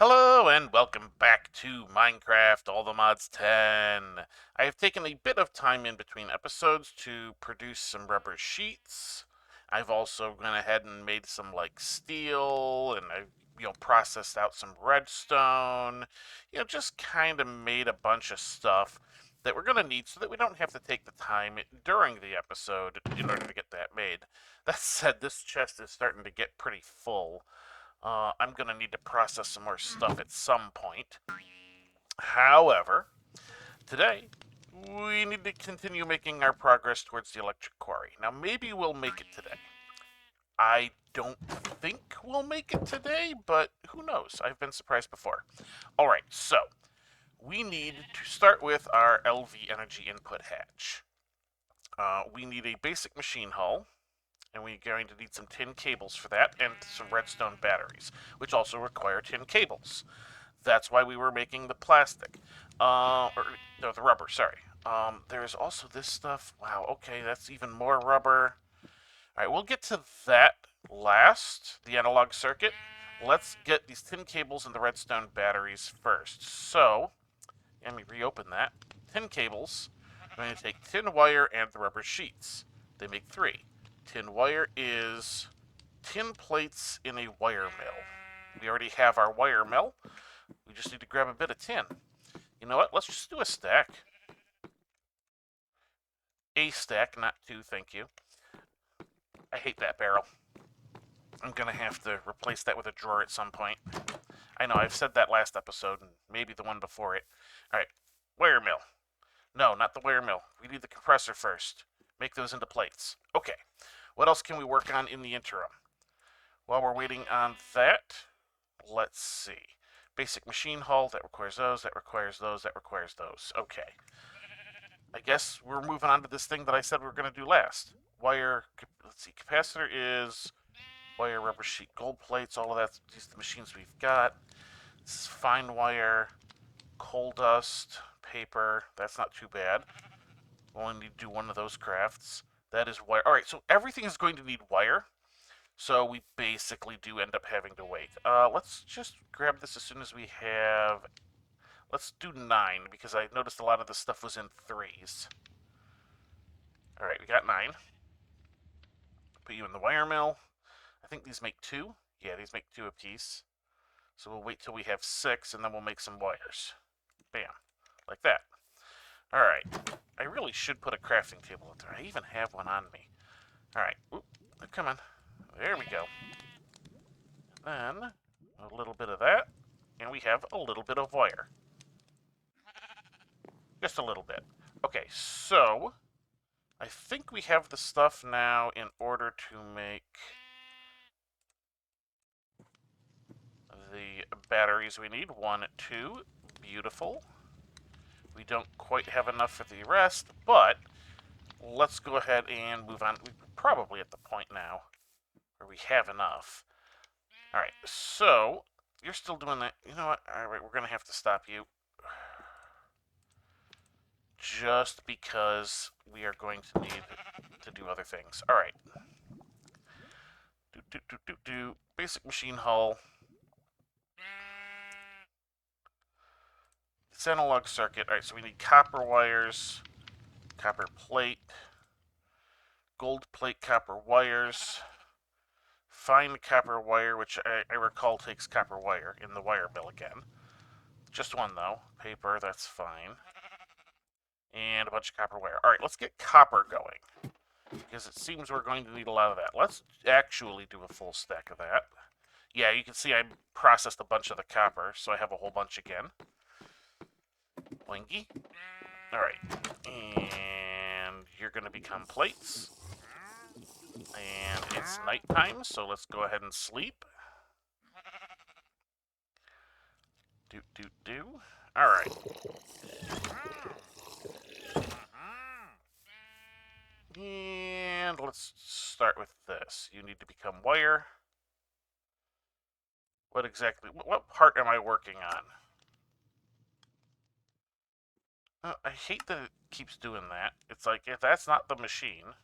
Hello and welcome back to Minecraft All the Mods 10. I have taken a bit of time in between episodes to produce some rubber sheets. I've also gone ahead and made some like steel and I've processed out some redstone. Just kind of made a bunch of stuff that we're going to need so that we don't have to take the time during the episode in order to get that made. That said, this chest is starting to get pretty full. I'm going to need to process some more stuff at some point. However, today we need to continue making our progress towards the electric quarry. Now, maybe we'll make it today. I don't think we'll make it today, but who knows? I've been surprised before. All right, so we need to start with our LV energy input hatch. We need a basic machine hull, and we're going to need some tin cables for that and some redstone batteries, which also require tin cables. That's why we were making the plastic. Or, no, the rubber, sorry. There's also this stuff. Wow, okay, that's even more rubber. All right, we'll get to that last, the analog circuit. Let's get these tin cables and the redstone batteries first. So, let me reopen that. Tin cables. I'm going to take tin wire and the rubber sheets. They make three. Tin wire is tin plates in a wire mill. We already have our wire mill. We just need to grab a bit of tin. You know what? Let's just do a stack. A stack, not two, thank you. I hate that barrel. I'm going to have to replace that with a drawer at some point. I know, I've said that last episode, and maybe the one before it. Alright, wire mill. No, not the wire mill. We need the compressor first. Make those into plates. Okay, what else can we work on in the interim? While we're waiting on that, let's see. Basic machine hull, that requires those, that requires those, that requires those. Okay. I guess we're moving on to this thing that I said we were going to do last. Wire, let's see, capacitor is wire, rubber sheet, gold plates, all of that. These are the machines we've got. This is fine wire, coal dust, paper. That's not too bad. We'll only need to do one of those crafts. That is wire. All right, so everything is going to need wire. So we basically do end up having to wait. Let's just grab this as soon as we have. Let's do 9 because I noticed a lot of the stuff was in 3s. All right, we got 9. Put you in the wire mill. I think these make 2. Yeah, these make 2 apiece. So we'll wait till we have 6 and then we'll make some wires. Bam, like that. All right, I really should put a crafting table up there. I even have one on me. All right, oop, come on. There we go. Then a little bit of that, and we have a little bit of wire. Just a little bit. Okay, so I think we have the stuff now in order to make the batteries we need. 1, 2, beautiful. We don't quite have enough for the rest, but let's go ahead and move on. We're probably at the point now where we have enough. All right, so you're still doing that. You know what? All right, we're going to have to stop you. Just because we are going to need to do other things. All right. Basic machine hull. It's analog circuit. All right, so we need copper wires, copper plate, gold plate copper wires, fine copper wire, which I recall takes copper wire in the wire mill again. Just one, though. Paper, that's fine. And a bunch of copper wire. All right, let's get copper going, because it seems we're going to need a lot of that. Let's actually do a full stack of that. Yeah, you can see I processed a bunch of the copper, so I have a whole bunch again. Wingy. All right, and you're going to become plates. And it's nighttime, so let's go ahead and sleep. All right. And let's start with this. You need to become wire. What part am I working on? I hate that it keeps doing that. It's like, if that's not the machine.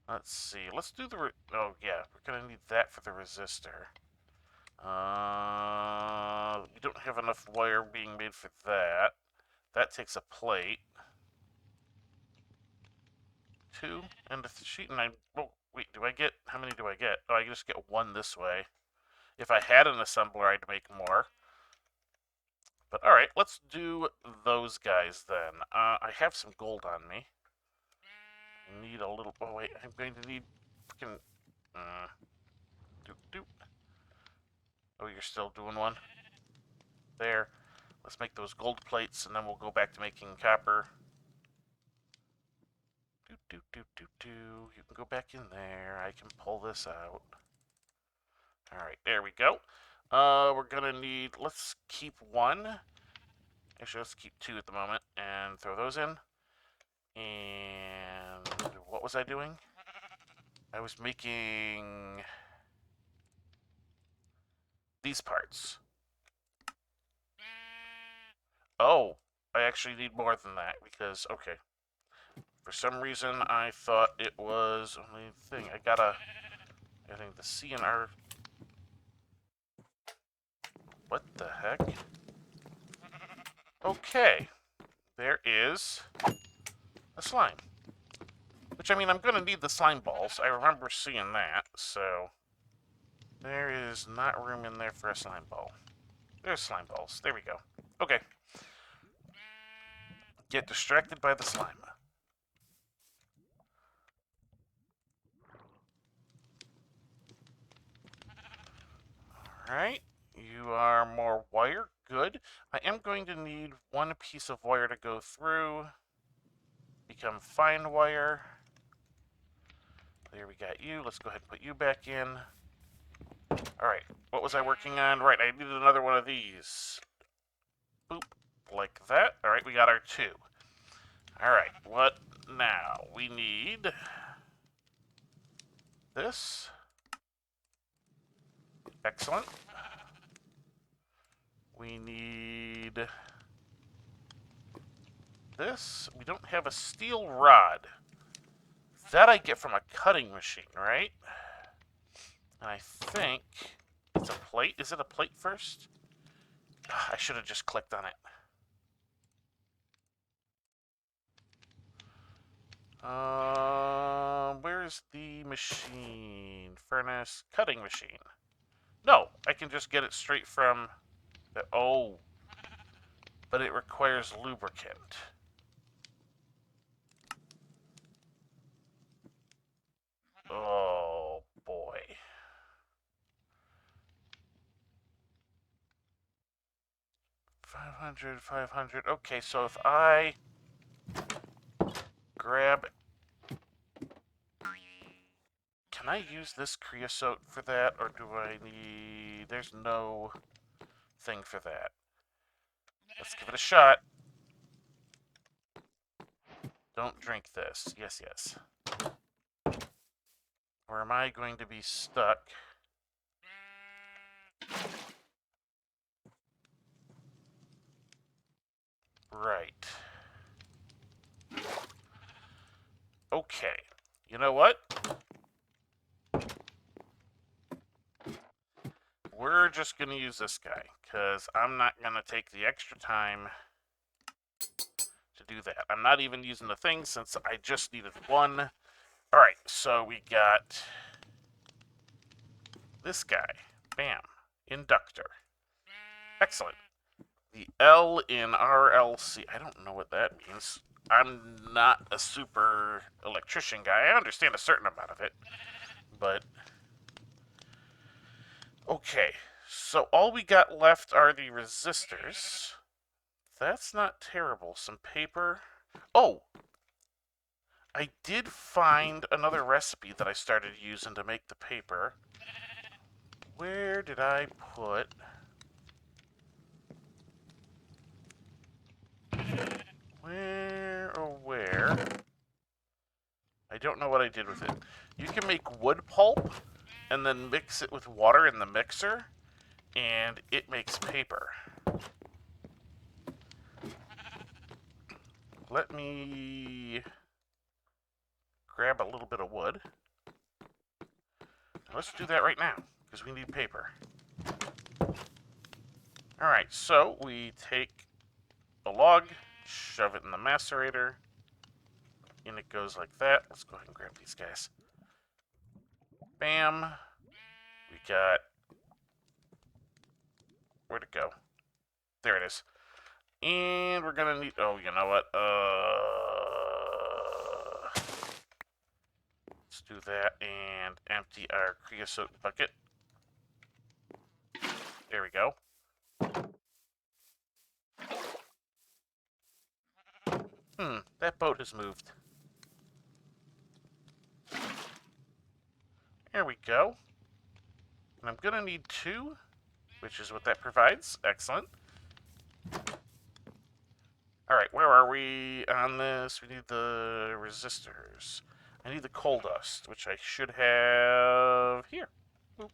Let's see. Let's do the... Oh, yeah. We're going to need that for the resistor. We don't have enough wire being made for that. That takes a plate. 2 and a sheet, and oh, wait, do I get, how many do I get? Oh, I just get 1 this way. If I had an assembler, I'd make more. But alright, let's do those guys then. I have some gold on me. I need a little, oh wait, I'm going to need freaking, doop doop. Oh, you're still doing one? There. Let's make those gold plates, and then we'll go back to making copper. Doop doop doop doop doop. You can go back in there. I can pull this out. Alright, there we go. We're gonna need, let's keep 1. Actually, let's keep 2 at the moment and throw those in. And what was I doing? I was making these parts. Oh, I actually need more than that because, okay. For some reason, I thought it was only thing. I think the C and R. What the heck? Okay. There is a slime. Which, I mean, I'm going to need the slime balls. I remember seeing that, so... There is not room in there for a slime ball. There's slime balls. There we go. Okay. Get distracted by the slime. Alright. You are more wire. Good. I am going to need 1 piece of wire to go through. Become fine wire. There we got you. Let's go ahead and put you back in. Alright, what was I working on? Right, I needed another one of these. Boop, like that. Alright, we got our 2. Alright, what now? We need this. Excellent. We need this. We don't have a steel rod. That I get from a cutting machine, right? And I think it's a plate. Is it a plate first? I should have just clicked on it. Where's the machine? Furnace, cutting machine. No, I can just get it straight from the, oh. But it requires lubricant. Oh, boy. 500, 500. Okay, so if I grab... Can I use this creosote for that, or do I need... There's no thing for that. Let's give it a shot. Don't drink this. Yes, yes. Or am I going to be stuck? Right. Okay. You know what? We're just going to use this guy, because I'm not going to take the extra time to do that. I'm not even using the thing, since I just needed 1. Alright, so we got this guy. Bam. Inductor. Excellent. The L in RLC. I don't know what that means. I'm not a super electrician guy. I understand a certain amount of it. But... Okay. So all we got left are the resistors. That's not terrible. Some paper. Oh! I did find another recipe that I started using to make the paper. Where did I put... Where? I don't know what I did with it. You can make wood pulp and then mix it with water in the mixer, and it makes paper. Let me grab a little bit of wood. Let's do that right now, because we need paper. Alright, so we take a log, shove it in the macerator, and it goes like that. Let's go ahead and grab these guys. Bam. We got... Where'd it go? There it is. And we're gonna need... Oh, you know what? Let's do that and empty our creosote bucket. There we go. That boat has moved. There we go. And I'm gonna need 2, which is what that provides. Excellent. Alright, where are we on this? We need the resistors. I need the coal dust, which I should have here. Boop.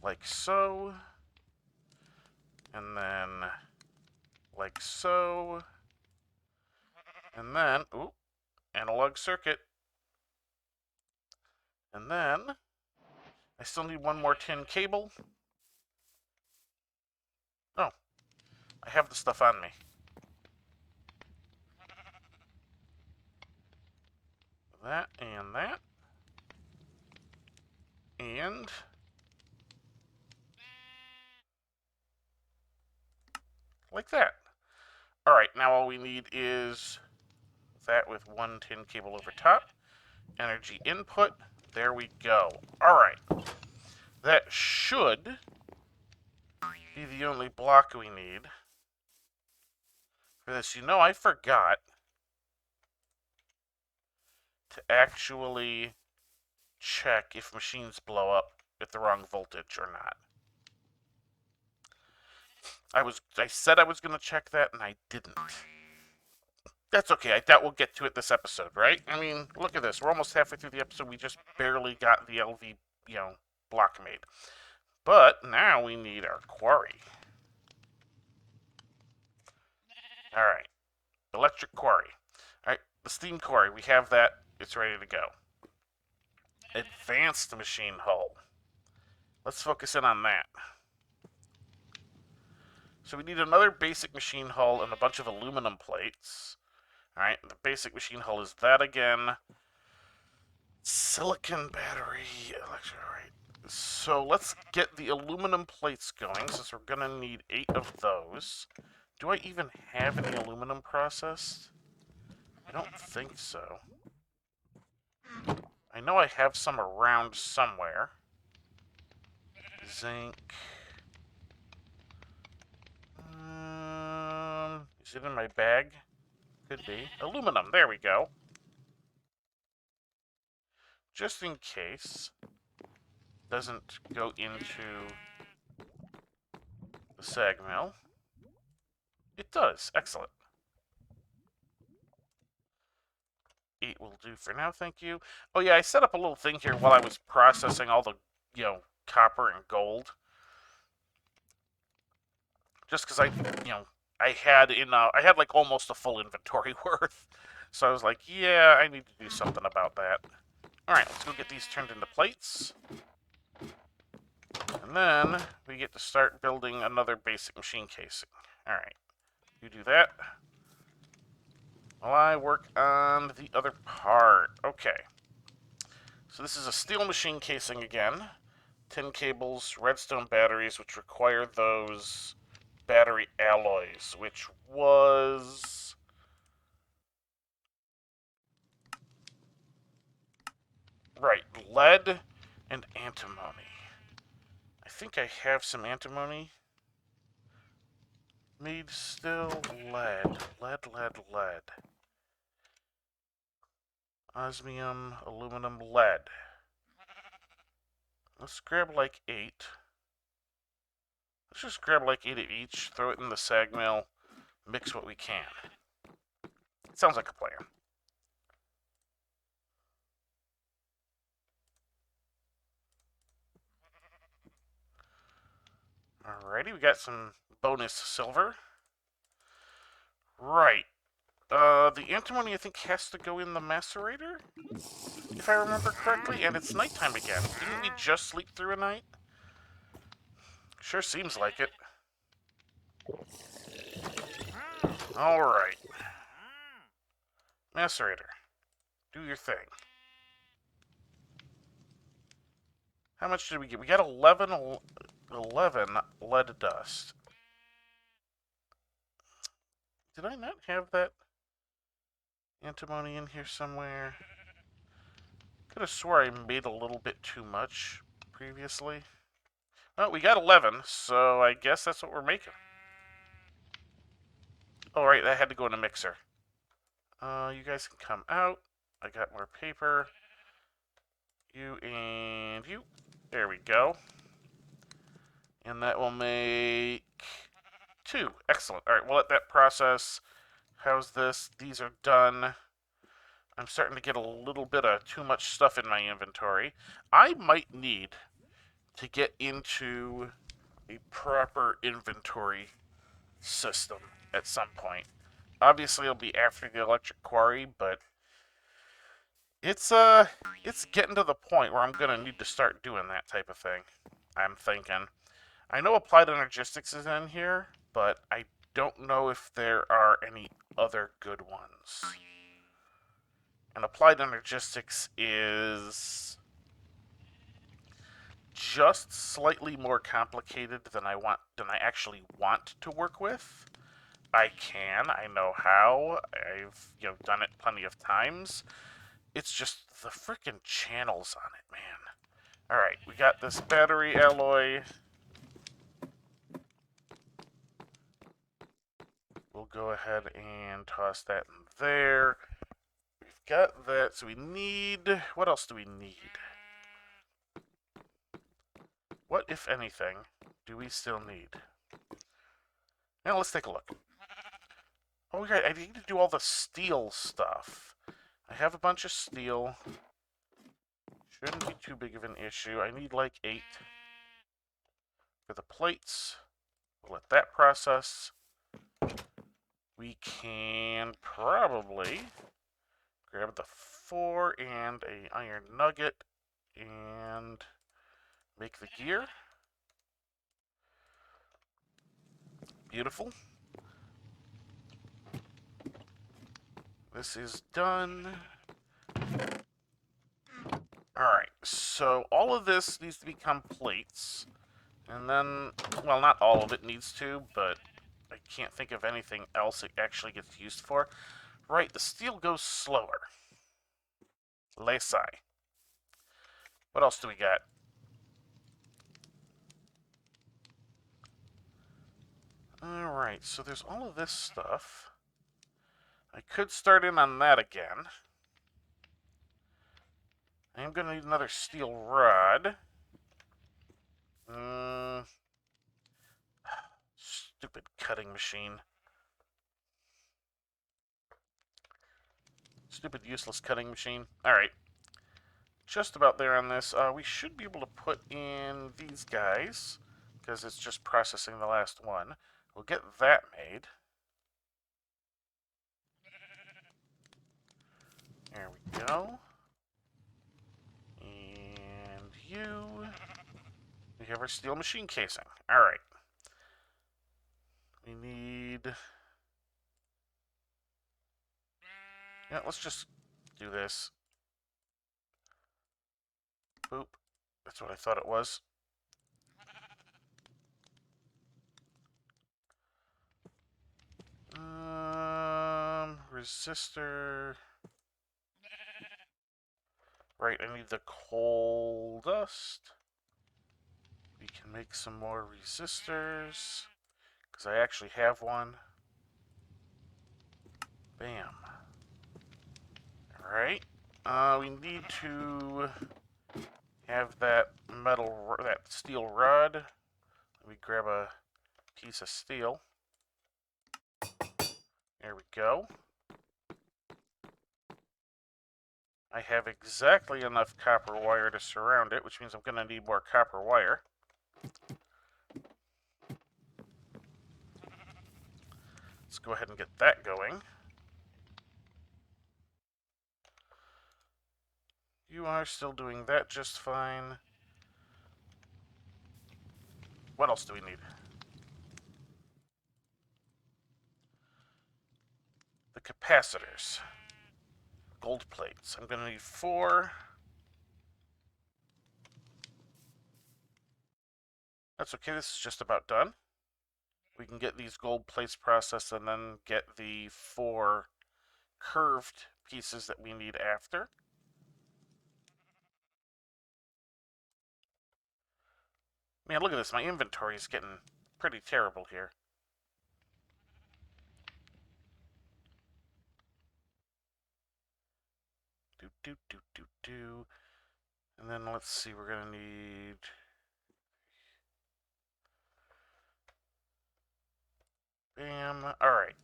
Like so. And then like so. And then, ooh, analog circuit. And then I still need 1 more tin cable. Oh, I have the stuff on me. That and that. And like that. Alright, now all we need is that with 1 tin cable over top. Energy input. There we go. Alright. That should be the only block we need for this. You know, I forgot to actually check if machines blow up at the wrong voltage or not. I said I was going to check that, and I didn't. That's okay. I doubt we'll get to it this episode, right? I mean, look at this. We're almost halfway through the episode. We just barely got the LV, block made. But now we need our quarry. All right. Electric quarry. All right. The steam quarry. We have that. It's ready to go. Advanced machine hull. Let's focus in on that. So we need another basic machine hull and a bunch of aluminum plates. Alright, the basic machine hull is that again. Silicon battery, alright. So let's get the aluminum plates going, since we're going to need 8 of those. Do I even have any aluminum processed? I don't think so. I know I have some around somewhere. Zinc. Is it in my bag? Could be. Aluminum, there we go. Just in case doesn't go into the sag mill. It does. Excellent. 8 will do for now, thank you. Oh yeah, I set up a little thing here while I was processing all the, copper and gold. Just because I had like almost a full inventory worth. So I was like, yeah, I need to do something about that. Alright, let's go get these turned into plates. And then we get to start building another basic machine casing. Alright, you do that. While I work on the other part. Okay. So this is a steel machine casing again. Tin cables, redstone batteries, which require those battery alloys, which was... Right, lead and antimony. I think I have some antimony. Made still lead. Lead. Osmium, aluminum, lead. Let's grab like 8. Let's just grab like 8 of each, throw it in the sag mill, mix what we can. Sounds like a plan. Alrighty, we got some bonus silver. Right. The antimony, I think, has to go in the macerator, if I remember correctly, and it's nighttime again. Didn't we just sleep through a night? Sure seems like it. Alright. Macerator, do your thing. How much did we get? We got 11 lead dust. Did I not have that antimony in here somewhere? Could have swore I made a little bit too much previously. Oh, we got 11, so I guess that's what we're making. Oh, right, that had to go in a mixer. You guys can come out. I got more paper. You and you. There we go. And that will make 2. Excellent. All right, we'll let that process. How's this? These are done. I'm starting to get a little bit of too much stuff in my inventory. I might need to get into a proper inventory system at some point. Obviously, it'll be after the electric quarry, but it's getting to the point where I'm gonna need to start doing that type of thing. I'm thinking. I know applied energistics is in here, but I don't know if there are any other good ones. And applied energistics is just slightly more complicated than I actually want to work with. I know how. I've done it plenty of times. It's just the frickin' channels on it, man. Alright, we got this battery alloy. We'll go ahead and toss that in there. We've got that, so we need... What else do we need? What, if anything, do we still need? Now, let's take a look. Oh, yeah, I need to do all the steel stuff. I have a bunch of steel. Shouldn't be too big of an issue. I need like 8 for the plates. We'll let that process. We can probably grab the 4 and a iron nugget and make the gear. Beautiful. This is done. Alright, so all of this needs to become plates. And then, well, not all of it needs to, but I can't think of anything else it actually gets used for. Right, the steel goes slower. Lesai. What else do we got? Alright, so there's all of this stuff. I could start in on that again. I am going to need another steel rod. Stupid cutting machine. Stupid useless cutting machine. Alright. Just about there on this. We should be able to put in these guys, because it's just processing the last one. We'll get that made. There we go. And you. We have our steel machine casing. Alright. We need... Yeah, let's just do this. Boop. That's what I thought it was. Resistor. Right, I need the coal dust. We can make some more resistors, because I actually have one. Bam. Alright. We need to have that steel rod. Let me grab a piece of steel. There we go. I have exactly enough copper wire to surround it, which means I'm going to need more copper wire. Let's go ahead and get that going. You are still doing that just fine. What else do we need? The capacitors. Gold plates. I'm going to need 4. That's okay, this is just about done. We can get these gold plates processed and then get the 4 curved pieces that we need after. Man, look at this. My inventory is getting pretty terrible here. Do. And then let's see, we're going to need... Bam. Alright.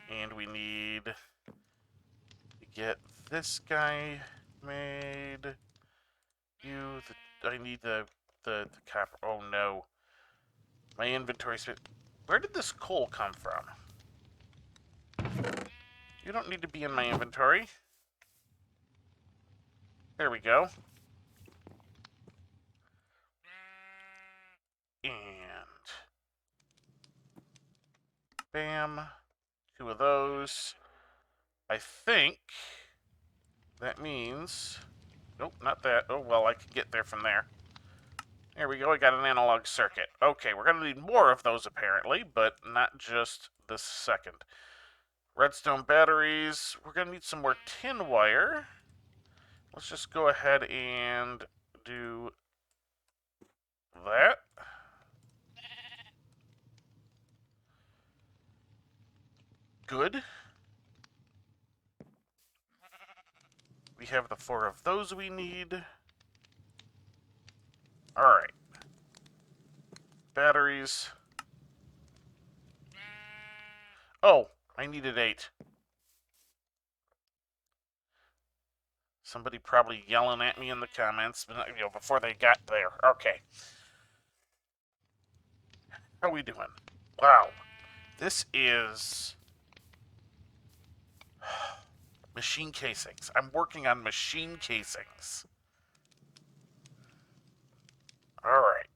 And we need to get this guy made. I need the copper. Oh no. My inventory space. Where did this coal come from? You don't need to be in my inventory. There we go. And bam. 2 of those. I think that means... Nope, not that. Oh, well, I can get there from there. There we go, I got an analog circuit. Okay, we're going to need more of those apparently, but not just this second. Redstone batteries. We're going to need some more tin wire. Let's just go ahead and do that. Good. We have the 4 of those we need. Alright. Batteries. Oh, I needed 8. Somebody probably yelling at me in the comments, but before they got there. Okay. How are we doing? Wow. This is machine casings. I'm working on machine casings. Alright.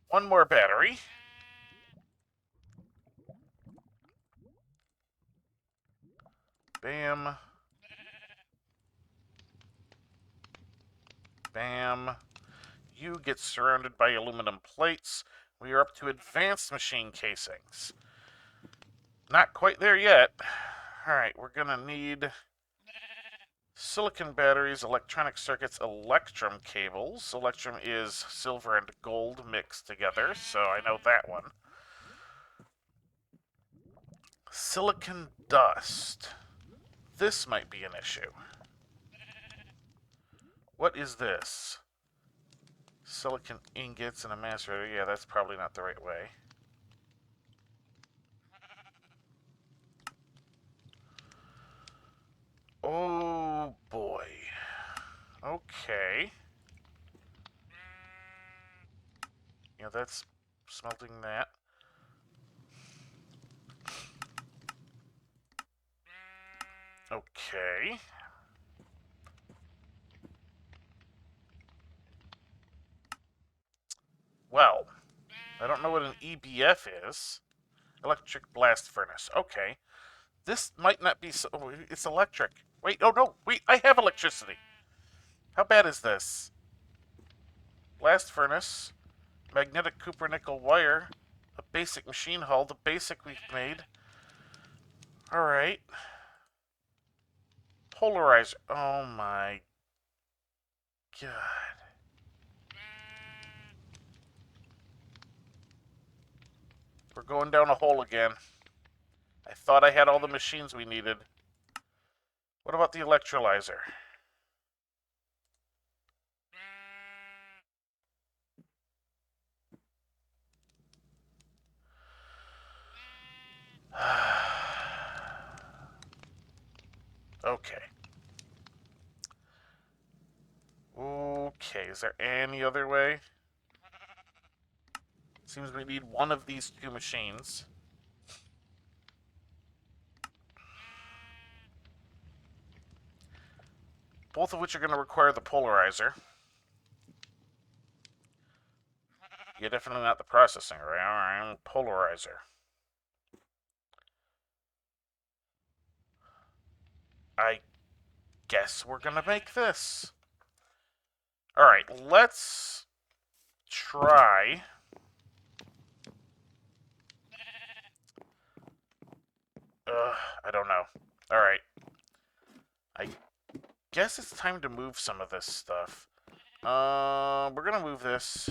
1 more battery. Bam. Bam. You get surrounded by aluminum plates. We are up to advanced machine casings. Not quite there yet. Alright, we're gonna need silicon batteries, electronic circuits, electrum cables. Electrum is silver and gold mixed together, so I know that one. Silicon dust. This might be an issue. What is this? Silicon ingots and a macerator. Yeah, that's probably not the right way. Oh boy. Okay. Yeah, that's smelting that. Okay. Well, I don't know what an EBF is. Electric blast furnace. Okay. This might not be so... Oh, it's electric. Wait, oh no, wait, I have electricity. How bad is this? Blast furnace, magnetic copper nickel wire, a basic machine hull, the basic we've made. Alright. Polarizer. Oh my god. We're going down a hole again. I thought I had all the machines we needed. What about the electrolyzer? Okay. Okay, is there any other way? Seems we need one of these 2 machines. both of which are going to require the polarizer. Yeah, definitely not the processing, right? Alright, polarizer. I guess we're going to make this. Alright, let's try... I don't know. Alright. I guess it's time to move some of this stuff. We're gonna move this.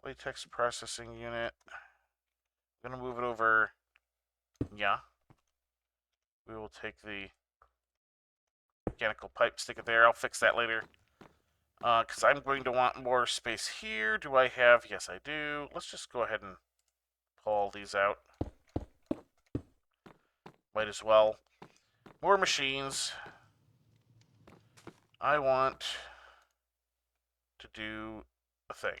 Latex processing unit. I'm gonna move it over. Yeah. We will take the mechanical pipe, stick it there. I'll fix that later. Because I'm going to want more space here. Do I have? Yes, I do. Let's just go ahead and pull all these out. Might as well. More machines. I want to do a thing.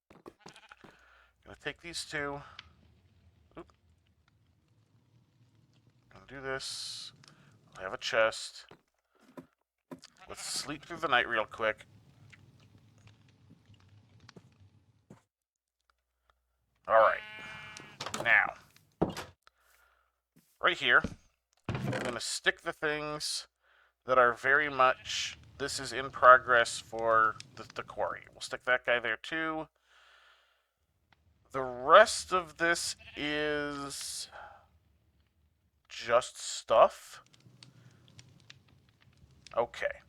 I'm going to take these two. Oop. Gonna do this. I'll have a chest. Let's sleep through the night real quick. Alright. Now. Right here. I'm going to stick the things that are very much... This is in progress for the quarry. We'll stick that guy there too. The rest of this is just stuff. Okay.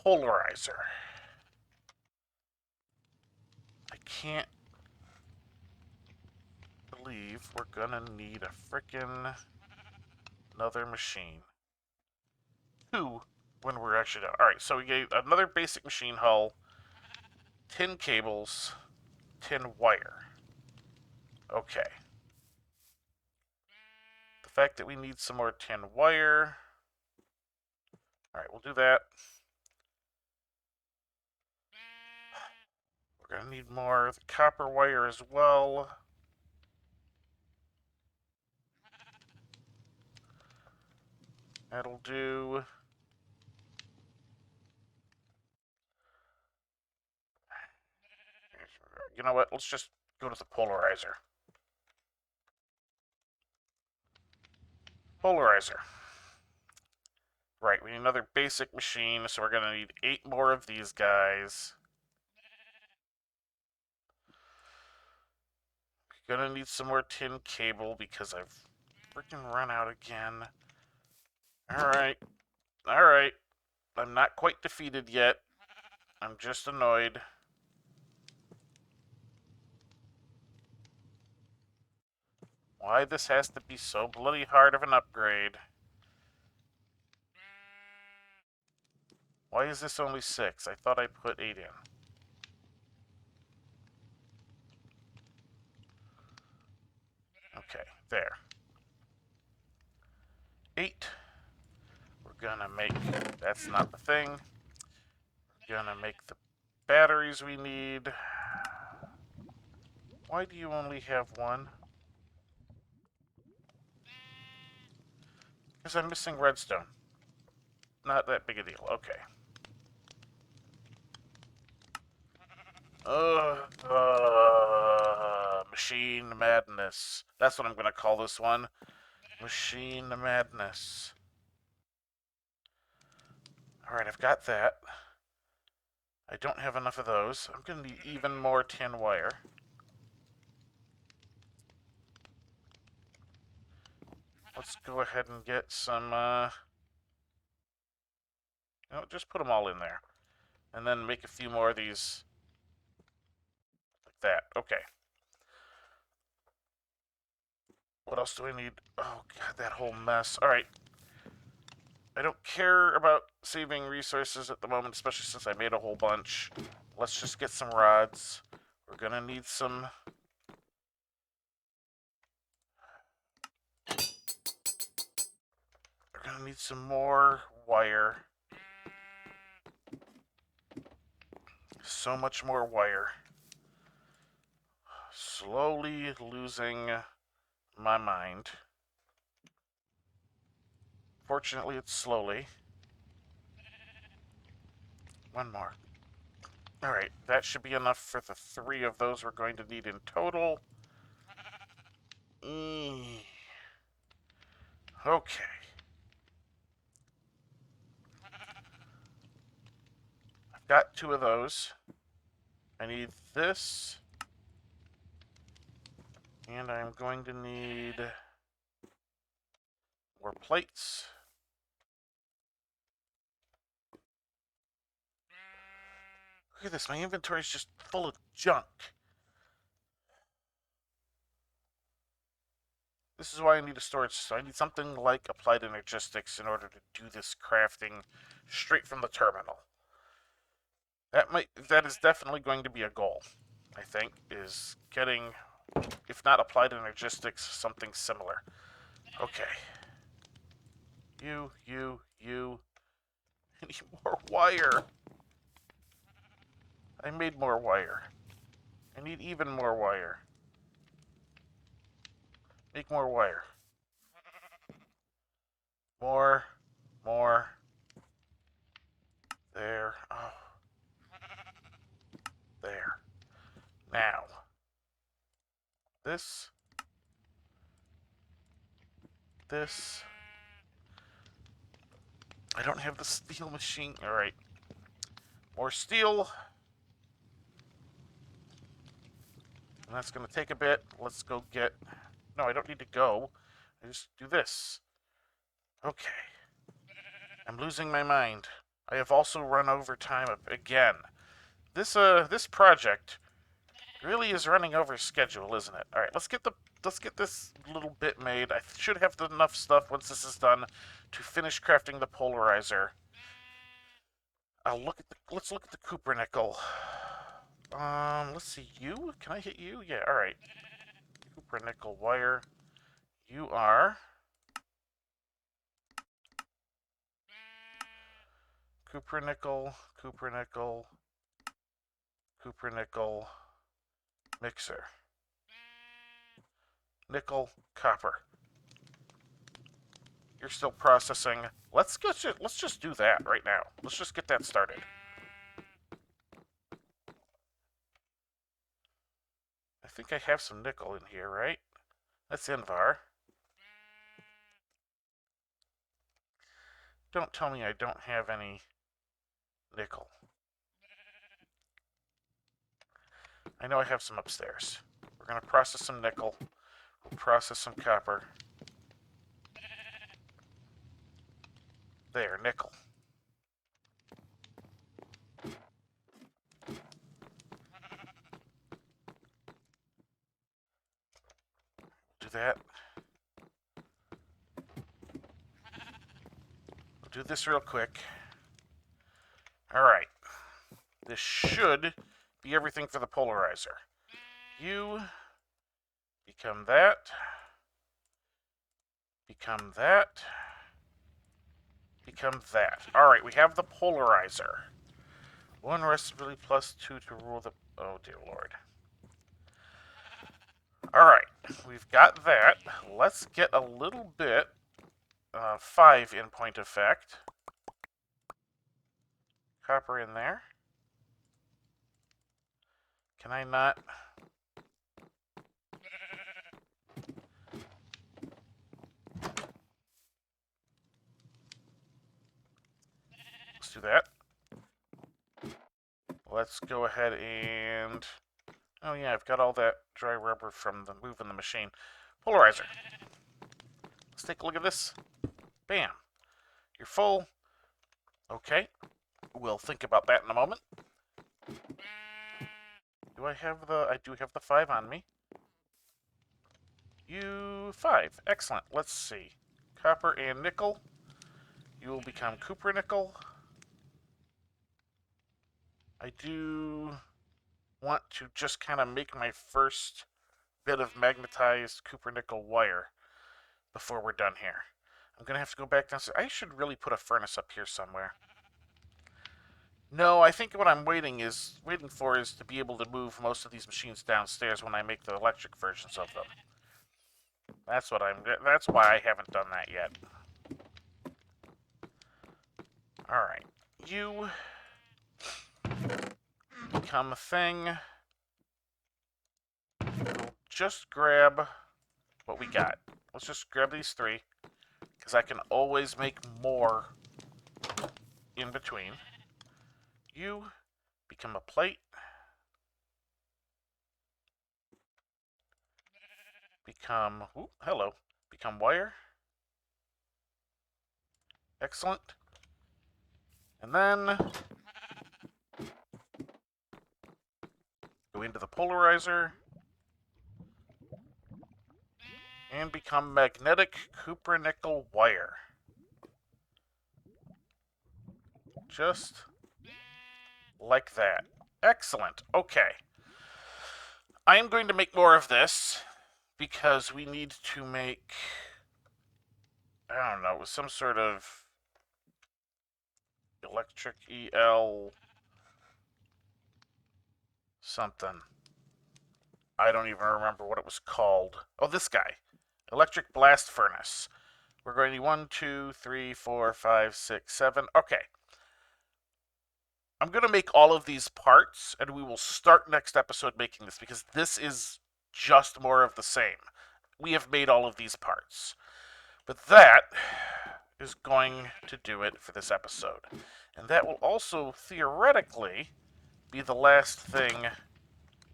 Polarizer. I can't believe we're gonna need a frickin' another machine. Two when we're actually done. Alright, so we gave another basic machine hull, tin cables, tin wire. Okay. The fact that we need some more tin wire. Alright, we'll do that. We're going to need more of the copper wire as well. That'll do. You know what? Let's just go to the polarizer. Polarizer. Right, we need another basic machine, so we're going to need 8 more of these guys. Gonna need some more tin cable because I've freaking run out again. Alright. Alright. I'm not quite defeated yet. I'm just annoyed. Why this has to be so bloody hard of an upgrade. Why is this only 6? I thought I put 8 in. Okay, there. 8. We're gonna make... That's not the thing. We're gonna make the batteries we need. Why do you only have 1? Because I'm missing redstone. Not that big a deal. Okay. Machine madness. That's what I'm going to call this one. Machine madness. Alright, I've got that. I don't have enough of those. I'm going to need even more tin wire. Let's go ahead and get some, no, just put them all in there. And then make a few more of these. Like that. Okay. What else do I need? Oh, God, that whole mess. Alright. I don't care about saving resources at the moment, especially since I made a whole bunch. Let's just get some rods. We're gonna need some... We're gonna need some more wire. So much more wire. Slowly losing my mind. Fortunately, it's slowly. One more. Alright, that should be enough for the 3 of those we're going to need in total. Okay. I've got 2 of those. I need this. And I'm going to need more plates. Look at this, my inventory is just full of junk. This is why I need a storage system. I need something like Applied Energistics in order to do this crafting straight from the terminal. That is definitely going to be a goal, I think, is getting, if not Applied Energistics, something similar. Okay. You. I need more wire. I made more wire. I need even more wire. Make more wire. More. There. Oh. There. Now. This. I don't have the steel machine. Alright. More steel. And that's going to take a bit. Let's go get... No, I don't need to go. I just do this. Okay. I'm losing my mind. I have also run over time again. This project really is running over schedule, isn't it? All right, let's get this little bit made. I should have enough stuff once this is done to finish crafting the polarizer. Let's look at the cupronickel. Let's see. You? Can I hit you? Yeah. All right. Cupronickel wire. You are cupronickel mixer. Nickel, copper. You're still processing. Let's just do that right now. Let's just get that started. I think I have some nickel in here, right? That's Invar. Don't tell me I don't have any nickel. I know I have some upstairs. We're going to process some nickel. We'll process some copper. There, nickel. Do that. We'll do this real quick. Alright. This should be everything for the polarizer. You become that. Become that. Become that. Alright, we have the polarizer. 1 recipe plus 2 to rule the... Oh, dear Lord. Alright, we've got that. Let's get a little bit... 5 in point effect. Copper in there. Can I not... Let's do that. Let's go ahead and... Oh yeah, I've got all that dry rubber from the move in the machine. Polarizer. Let's take a look at this. Bam. You're full. Okay. We'll think about that in a moment. Do I have the... I do have the 5 on me. You 5. Excellent. Let's see. Copper and nickel. You will become cupronickel. I do want to just kind of make my first bit of magnetized cupronickel wire before we're done here. I'm going to have to go back downstairs. I should really put a furnace up here somewhere. No, I think what I'm waiting for is to be able to move most of these machines downstairs when I make the electric versions of them. That's why I haven't done that yet. All right, you become a thing. We'll just grab what we got. Let's just grab these three, because I can always make more in between. You become a plate. Become, ooh, hello. Become wire. Excellent. And then go into the polarizer and become magnetic cupronickel wire. Just like that. Excellent. Okay. I am going to make more of this because we need to make, I don't know, some sort of electric EL something. I don't even remember what it was called. Oh, this guy. Electric blast furnace. We're going to do 1, 2, 3, 4, 5, 6, 7. Okay. I'm going to make all of these parts, and we will start next episode making this, because this is just more of the same. We have made all of these parts. But that is going to do it for this episode. And that will also, theoretically, be the last thing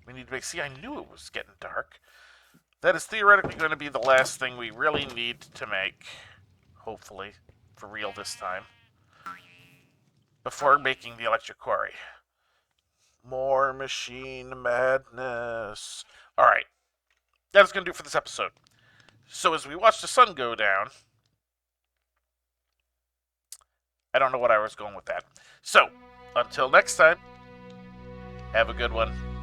we need to make. See, I knew it was getting dark. That is theoretically going to be the last thing we really need to make. Hopefully. For real this time. Before making the electric quarry. More machine madness. Alright. That is going to do it for this episode. So as we watch the sun go down, I don't know what I was going with that. So, until next time, have a good one.